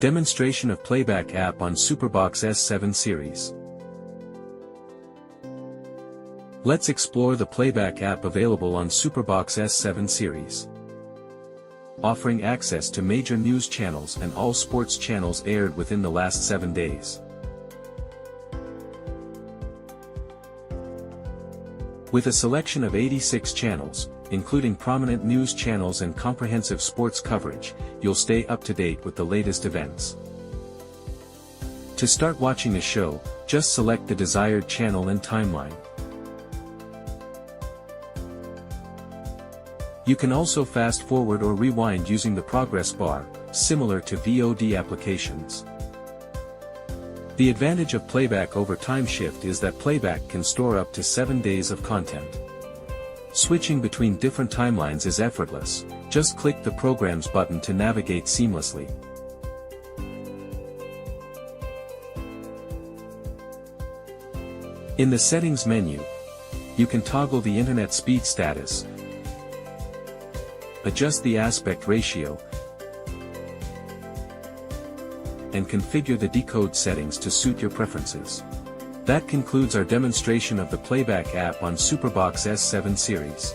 Demonstration of Playback app on SuperBox S7 series. Let's explore the Playback app available on SuperBox S7 series. Offering access to major news channels and all sports channels aired within the last 7 days. With a selection of 86 channels, including prominent news channels and comprehensive sports coverage, you'll stay up to date with the latest events. To start watching a show, just select the desired channel and timeline. You can also fast forward or rewind using the progress bar, similar to VOD applications. The advantage of Playback over time shift is that Playback can store up to 7 days of content. Switching between different timelines is effortless, just click the Programs button to navigate seamlessly. In the Settings menu, you can toggle the internet speed status, adjust the aspect ratio, and configure the decode settings to suit your preferences. That concludes our demonstration of the Playback app on SuperBox S7 series.